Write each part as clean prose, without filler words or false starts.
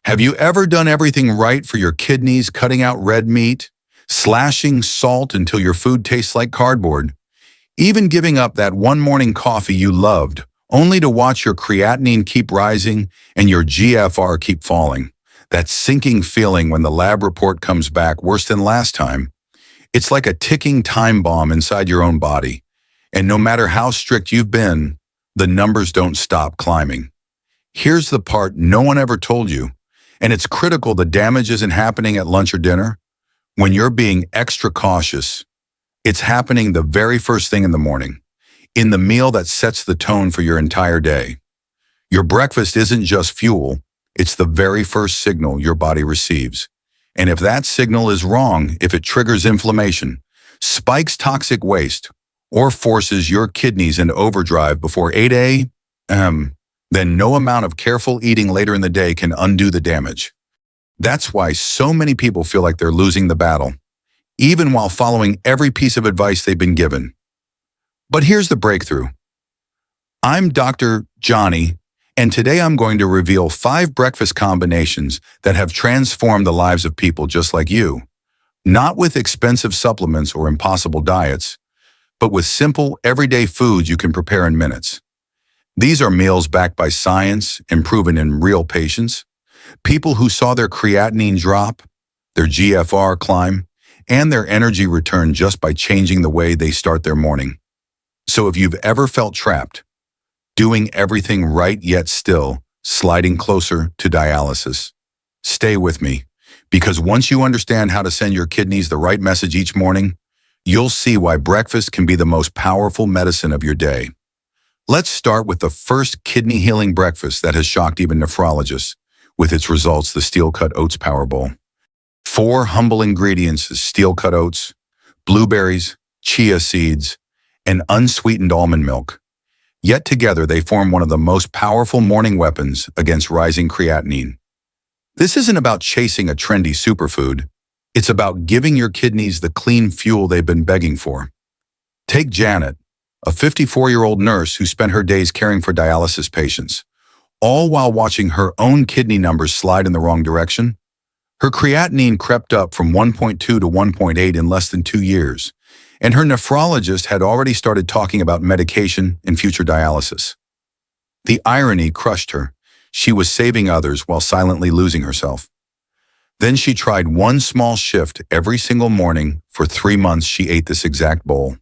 Have you ever done everything right for your kidneys, cutting out red meat, slashing salt until your food tastes like cardboard, even giving up that one morning coffee you loved, only to watch your creatinine keep rising and your GFR keep falling? That sinking feeling when the lab report comes back worse than last time. It's like a ticking time bomb inside your own body. And no matter how strict you've been, the numbers don't stop climbing. Here's the part no one ever told you, and it's critical the damage isn't happening at lunch or dinner. When you're being extra cautious, it's happening the very first thing in the morning, in the meal that sets the tone for your entire day. Your breakfast isn't just fuel, it's the very first signal your body receives. And if that signal is wrong, if it triggers inflammation, spikes toxic waste, or forces your kidneys into overdrive before 8 a.m., then no amount of careful eating later in the day can undo the damage. That's why so many people feel like they're losing the battle, even while following every piece of advice they've been given. But here's the breakthrough. I'm Dr. Johnny, and today I'm going to reveal 5 breakfast combinations that have transformed the lives of people just like you. Not with expensive supplements or impossible diets, but with simple, everyday foods you can prepare in minutes. These are meals backed by science and proven in real patients. People who saw their creatinine drop, their GFR climb, and their energy return just by changing the way they start their morning. So if you've ever felt trapped, doing everything right yet still sliding closer to dialysis, stay with me, because once you understand how to send your kidneys the right message each morning, you'll see why breakfast can be the most powerful medicine of your day. Let's start with the first kidney-healing breakfast that has shocked even nephrologists, with its results, the steel-cut oats power bowl. 4 humble ingredients: steel-cut oats, blueberries, chia seeds, and unsweetened almond milk. Yet together they form one of the most powerful morning weapons against rising creatinine. This isn't about chasing a trendy superfood. It's about giving your kidneys the clean fuel they've been begging for. Take Janet, a 54-year-old nurse who spent her days caring for dialysis patients, all while watching her own kidney numbers slide in the wrong direction. Her creatinine crept up from 1.2 to 1.8 in less than 2 years, and her nephrologist had already started talking about medication and future dialysis. The irony crushed her. She was saving others while silently losing herself. Then she tried one small shift every single morning. For 3 months, she ate this exact bowl.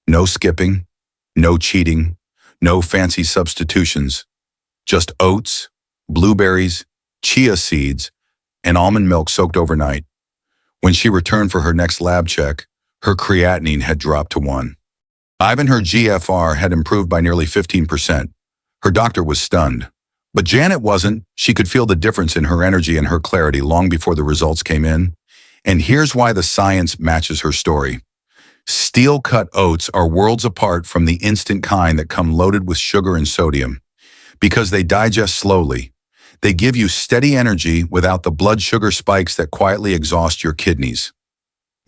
No skipping, no cheating, no fancy substitutions, just oats, blueberries, chia seeds, and almond milk soaked overnight. When she returned for her next lab check, her creatinine had dropped to 1. Even her GFR had improved by nearly 15%. Her doctor was stunned. But Janet wasn't. She could feel the difference in her energy and her clarity long before the results came in. And here's why the science matches her story. Steel-cut oats are worlds apart from the instant kind that come loaded with sugar and sodium. Because they digest slowly, they give you steady energy without the blood sugar spikes that quietly exhaust your kidneys.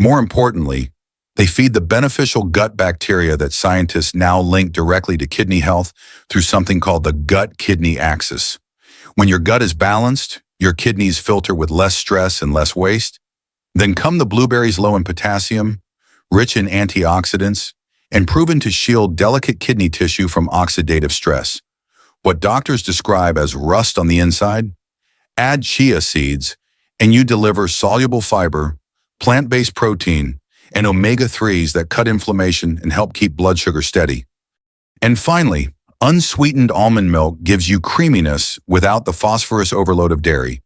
More importantly, they feed the beneficial gut bacteria that scientists now link directly to kidney health through something called the gut-kidney axis. When your gut is balanced, your kidneys filter with less stress and less waste. Then come the blueberries, low in potassium, rich in antioxidants, and proven to shield delicate kidney tissue from oxidative stress. What doctors describe as rust on the inside? Add chia seeds, and you deliver soluble fiber, plant-based protein, and omega-3s that cut inflammation and help keep blood sugar steady. And finally, unsweetened almond milk gives you creaminess without the phosphorus overload of dairy,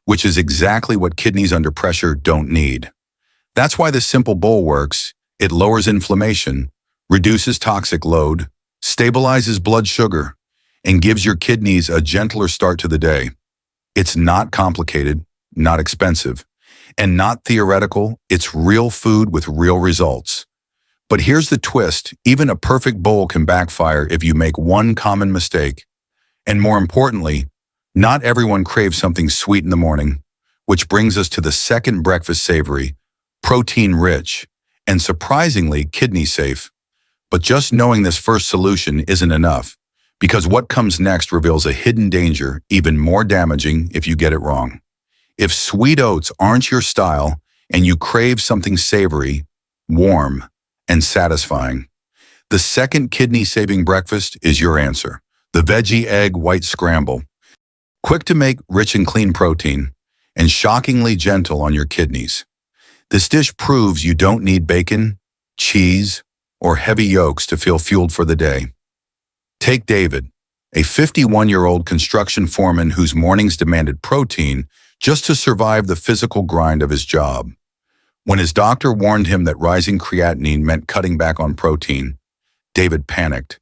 which is exactly what kidneys under pressure don't need. That's why this simple bowl works. It lowers inflammation, reduces toxic load, stabilizes blood sugar, and gives your kidneys a gentler start to the day. It's not complicated, not expensive, and not theoretical. It's real food with real results. But here's the twist. Even a perfect bowl can backfire if you make one common mistake. And more importantly, not everyone craves something sweet in the morning, which brings us to the second breakfast savory, protein-rich, and surprisingly kidney-safe. But just knowing this first solution isn't enough, Because what comes next reveals a hidden danger, even more damaging if you get it wrong. If sweet oats aren't your style and you crave something savory, warm, and satisfying, the second kidney-saving breakfast is your answer. The veggie egg white scramble. Quick to make, rich in clean protein, and shockingly gentle on your kidneys. This dish proves you don't need bacon, cheese, or heavy yolks to feel fueled for the day. Take David, a 51-year-old construction foreman whose mornings demanded protein just to survive the physical grind of his job. When his doctor warned him that rising creatinine meant cutting back on protein, David panicked.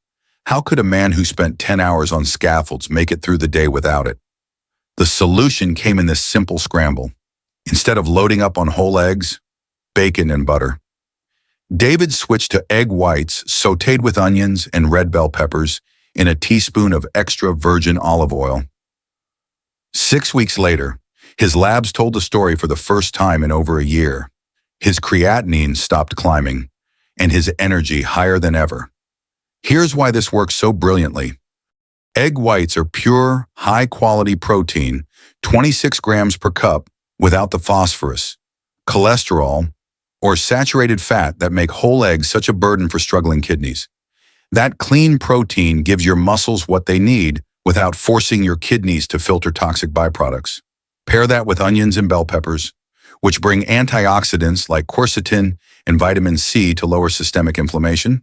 How could a man who spent 10 hours on scaffolds make it through the day without it? The solution came in this simple scramble. Instead of loading up on whole eggs, bacon, and butter, David switched to egg whites sautéed with onions and red bell peppers in a teaspoon of extra virgin olive oil. 6 weeks later, his labs told the story for the first time in over a year. His creatinine stopped climbing, and his energy higher than ever. Here's why this works so brilliantly. Egg whites are pure, high-quality protein, 26 grams per cup, without the phosphorus, cholesterol, or saturated fat that make whole eggs such a burden for struggling kidneys. That clean protein gives your muscles what they need without forcing your kidneys to filter toxic byproducts. Pair that with onions and bell peppers, which bring antioxidants like quercetin and vitamin C to lower systemic inflammation,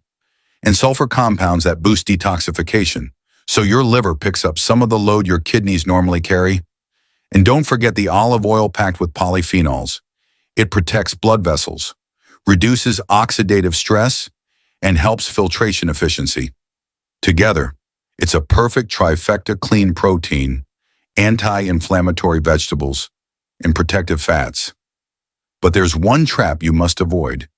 and sulfur compounds that boost detoxification, so your liver picks up some of the load your kidneys normally carry. And don't forget the olive oil packed with polyphenols. It protects blood vessels, reduces oxidative stress, and helps filtration efficiency. Together, it's a perfect trifecta: clean protein, anti-inflammatory vegetables, and protective fats. But there's one trap you must avoid.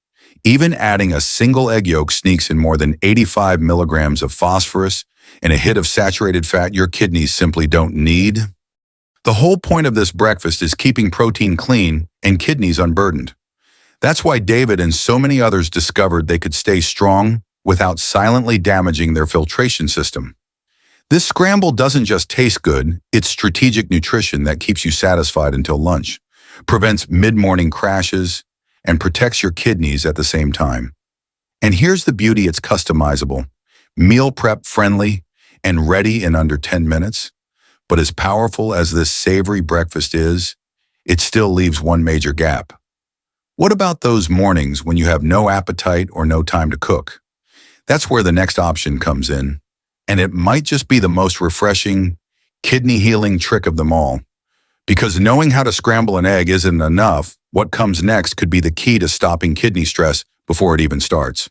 Even adding a single egg yolk sneaks in more than 85 milligrams of phosphorus and a hit of saturated fat your kidneys simply don't need. The whole point of this breakfast is keeping protein clean and kidneys unburdened. That's why David and so many others discovered they could stay strong without silently damaging their filtration system. This scramble doesn't just taste good, it's strategic nutrition that keeps you satisfied until lunch, prevents mid-morning crashes, and protects your kidneys at the same time. And here's the beauty: it's customizable, meal prep friendly, and ready in under 10 minutes. But as powerful as this savory breakfast is, it still leaves one major gap. What about those mornings when you have no appetite or no time to cook? That's where the next option comes in, and it might just be the most refreshing, kidney-healing trick of them all. Because knowing how to scramble an egg isn't enough, what comes next could be the key to stopping kidney stress before it even starts.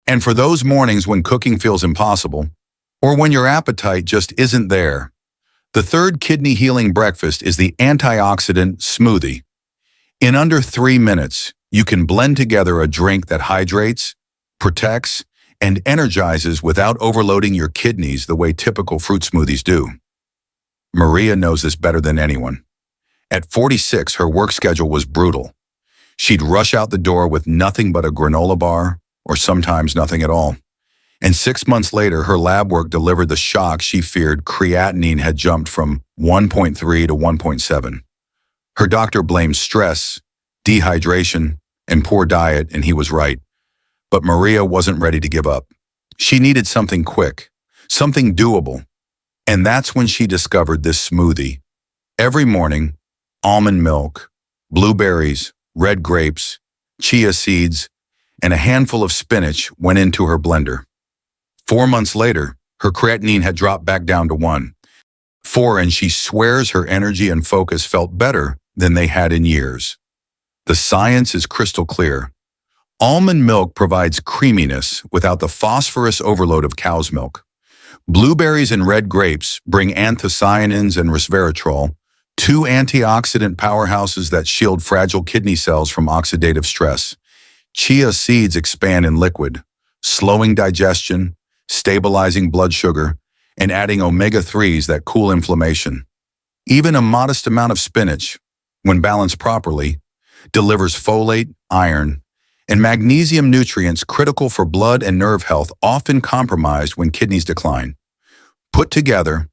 And for those mornings when cooking feels impossible, or when your appetite just isn't there, the third kidney-healing breakfast is the antioxidant smoothie. In under 3 minutes, you can blend together a drink that hydrates, protects, and energizes without overloading your kidneys the way typical fruit smoothies do. Maria knows this better than anyone. At 46, her work schedule was brutal. She'd rush out the door with nothing but a granola bar, or sometimes nothing at all. And 6 months later, her lab work delivered the shock she feared: creatinine had jumped from 1.3 to 1.7. Her doctor blamed stress, dehydration, and poor diet, and he was right. But Maria wasn't ready to give up. She needed something quick, something doable. And that's when she discovered this smoothie. Every morning, almond milk, blueberries, red grapes, chia seeds, and a handful of spinach went into her blender. 4 months later, her creatinine had dropped back down to 1.4, and she swears her energy and focus felt better than they had in years. The science is crystal clear. Almond milk provides creaminess without the phosphorus overload of cow's milk. Blueberries and red grapes bring anthocyanins and resveratrol, two antioxidant powerhouses that shield fragile kidney cells from oxidative stress. Chia seeds expand in liquid, slowing digestion, stabilizing blood sugar, and adding omega-3s that cool inflammation. Even a modest amount of spinach, when balanced properly, delivers folate, iron, and magnesium nutrients critical for blood and nerve health, often compromised when kidneys decline. Put together,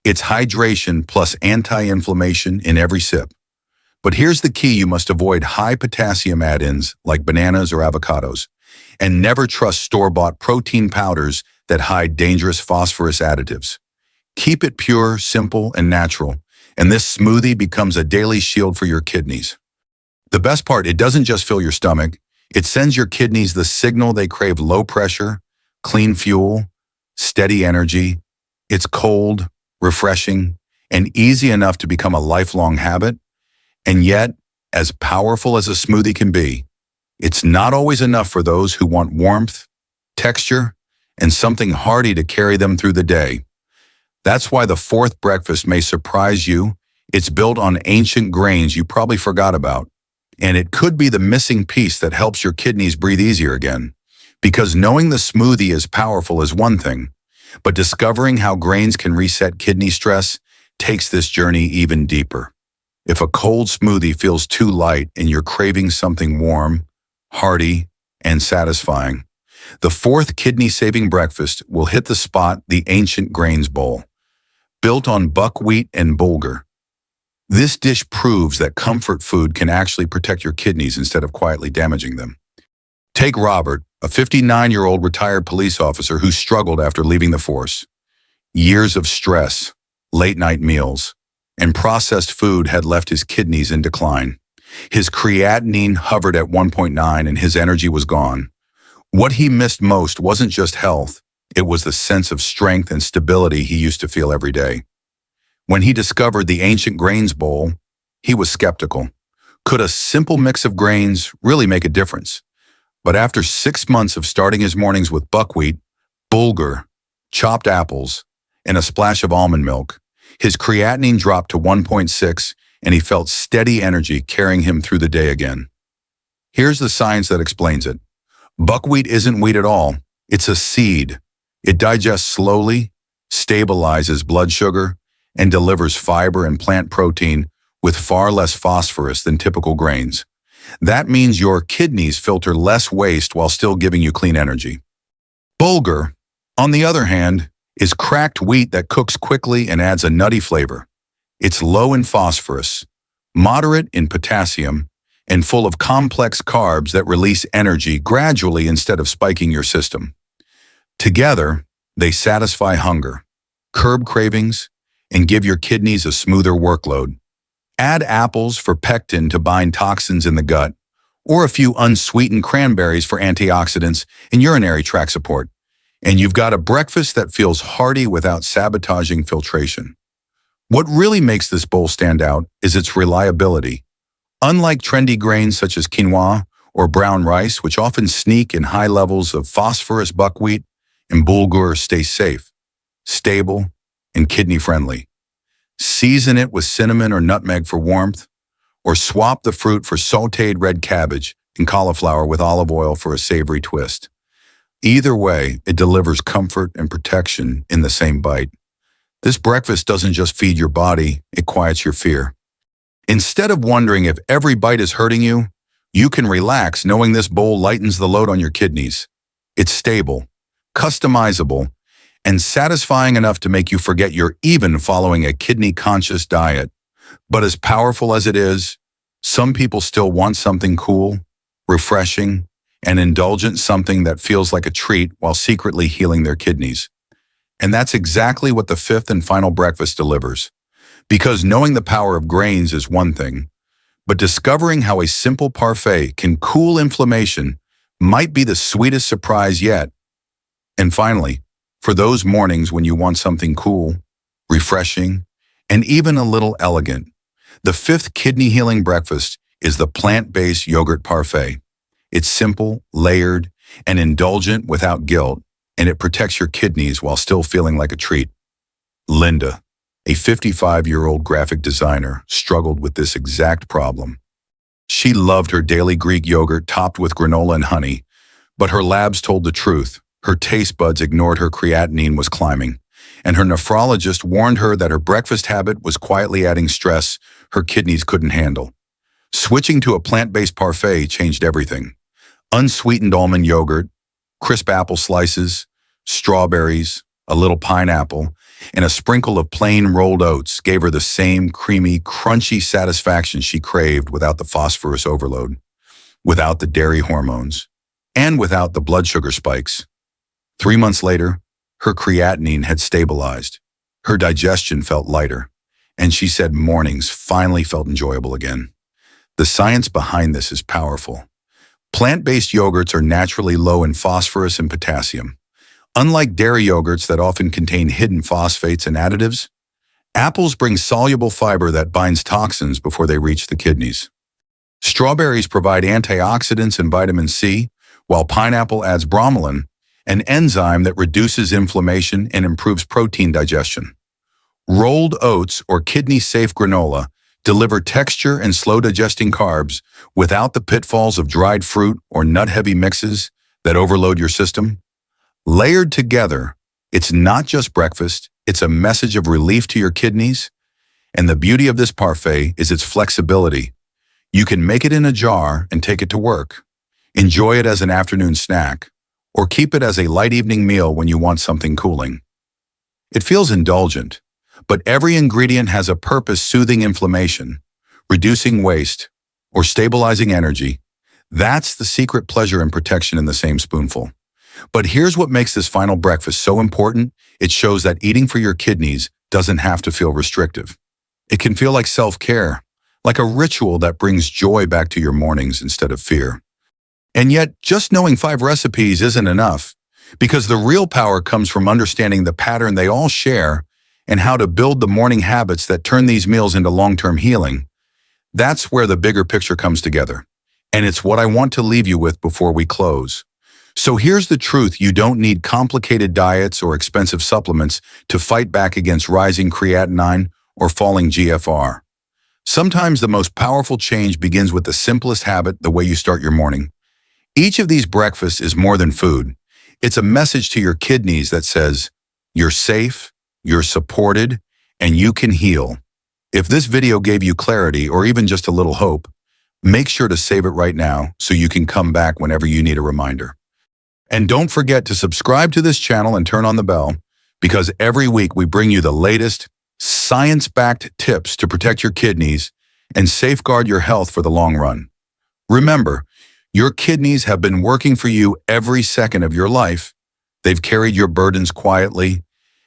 it's hydration plus anti-inflammation in every sip. But here's the key: you must avoid high potassium add-ins like bananas or avocados, and never trust store-bought protein powders that hide dangerous phosphorus additives. Keep it pure, simple, and natural, and this smoothie becomes a daily shield for your kidneys. The best part, it doesn't just fill your stomach, it sends your kidneys the signal they crave: low pressure, clean fuel, steady energy. It's cold, refreshing, and easy enough to become a lifelong habit. And yet, as powerful as a smoothie can be, it's not always enough for those who want warmth, texture, and something hearty to carry them through the day. That's why the fourth breakfast may surprise you. It's built on ancient grains you probably forgot about. And it could be the missing piece that helps your kidneys breathe easier again. Because knowing the smoothie is powerful is one thing, but discovering how grains can reset kidney stress takes this journey even deeper. If a cold smoothie feels too light and you're craving something warm, hearty, and satisfying, the fourth kidney-saving breakfast will hit the spot: the ancient grains bowl. Built on buckwheat and bulgur, this dish proves that comfort food can actually protect your kidneys instead of quietly damaging them. Take Robert, a 59-year-old retired police officer who struggled after leaving the force. Years of stress, late-night meals, and processed food had left his kidneys in decline. His creatinine hovered at 1.9 and his energy was gone. What he missed most wasn't just health, it was the sense of strength and stability he used to feel every day. When he discovered the ancient grains bowl, he was skeptical. Could a simple mix of grains really make a difference? But after 6 months of starting his mornings with buckwheat, bulgur, chopped apples, and a splash of almond milk, his creatinine dropped to 1.6 and he felt steady energy carrying him through the day again. Here's the science that explains it. Buckwheat isn't wheat at all. It's a seed. It digests slowly, stabilizes blood sugar, and delivers fiber and plant protein with far less phosphorus than typical grains. That means your kidneys filter less waste while still giving you clean energy. Bulgur, on the other hand, is cracked wheat that cooks quickly and adds a nutty flavor. It's low in phosphorus, moderate in potassium, and full of complex carbs that release energy gradually instead of spiking your system. Together, they satisfy hunger, curb cravings, and give your kidneys a smoother workload. Add apples for pectin to bind toxins in the gut, or a few unsweetened cranberries for antioxidants and urinary tract support, and you've got a breakfast that feels hearty without sabotaging filtration. What really makes this bowl stand out is its reliability. Unlike trendy grains such as quinoa or brown rice, which often sneak in high levels of phosphorus, buckwheat and bulgur stay safe, stable, and kidney-friendly. Season it with cinnamon or nutmeg for warmth, or swap the fruit for sautéed red cabbage and cauliflower with olive oil for a savory twist. Either way, it delivers comfort and protection in the same bite. This breakfast doesn't just feed your body, it quiets your fear. Instead of wondering if every bite is hurting you, you can relax knowing this bowl lightens the load on your kidneys. It's stable, customizable, and satisfying enough to make you forget you're even following a kidney-conscious diet. But as powerful as it is, some people still want something cool, refreshing, and indulgent, something that feels like a treat while secretly healing their kidneys. And that's exactly what the fifth and final breakfast delivers. Because knowing the power of grains is one thing, but discovering how a simple parfait can cool inflammation might be the sweetest surprise yet. And finally, for those mornings when you want something cool, refreshing, and even a little elegant, the fifth kidney-healing breakfast is the plant-based yogurt parfait. It's simple, layered, and indulgent without guilt, and it protects your kidneys while still feeling like a treat. Linda, a 55-year-old graphic designer, struggled with this exact problem. She loved her daily Greek yogurt topped with granola and honey, but her labs told the truth. Her taste buds ignored her creatinine was climbing, and her nephrologist warned her that her breakfast habit was quietly adding stress her kidneys couldn't handle. Switching to a plant-based parfait changed everything. Unsweetened almond yogurt, crisp apple slices, strawberries, a little pineapple, and a sprinkle of plain rolled oats gave her the same creamy, crunchy satisfaction she craved without the phosphorus overload, without the dairy hormones, and without the blood sugar spikes. 3 months later, her creatinine had stabilized. Her digestion felt lighter, and she said mornings finally felt enjoyable again. The science behind this is powerful. Plant-based yogurts are naturally low in phosphorus and potassium. Unlike dairy yogurts that often contain hidden phosphates and additives, apples bring soluble fiber that binds toxins before they reach the kidneys. Strawberries provide antioxidants and vitamin C, while pineapple adds bromelain, an enzyme that reduces inflammation and improves protein digestion. Rolled oats or kidney-safe granola deliver texture and slow-digesting carbs without the pitfalls of dried fruit or nut-heavy mixes that overload your system. Layered together, it's not just breakfast, it's a message of relief to your kidneys. And the beauty of this parfait is its flexibility. You can make it in a jar and take it to work. Enjoy it as an afternoon snack, or keep it as a light evening meal when you want something cooling. It feels indulgent, but every ingredient has a purpose: soothing inflammation, reducing waste, or stabilizing energy. That's the secret pleasure and protection in the same spoonful. But here's what makes this final breakfast so important. It shows that eating for your kidneys doesn't have to feel restrictive. It can feel like self-care, like a ritual that brings joy back to your mornings instead of fear. And yet, just knowing 5 recipes isn't enough, because the real power comes from understanding the pattern they all share and how to build the morning habits that turn these meals into long-term healing. That's where the bigger picture comes together. And it's what I want to leave you with before we close. So here's the truth: you don't need complicated diets or expensive supplements to fight back against rising creatinine or falling GFR. Sometimes the most powerful change begins with the simplest habit: the way you start your morning. Each of these breakfasts is more than food. It's a message to your kidneys that says, you're safe, you're supported, and you can heal. If this video gave you clarity or even just a little hope, make sure to save it right now so you can come back whenever you need a reminder. And don't forget to subscribe to this channel and turn on the bell, because every week we bring you the latest science-backed tips to protect your kidneys and safeguard your health for the long run. Remember, your kidneys have been working for you every second of your life. They've carried your burdens quietly,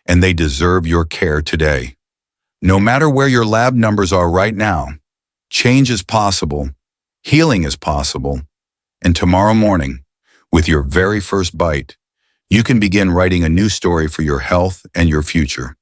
and they deserve your care today. No matter where your lab numbers are right now, change is possible, healing is possible, and tomorrow morning, with your very first bite, you can begin writing a new story for your health and your future.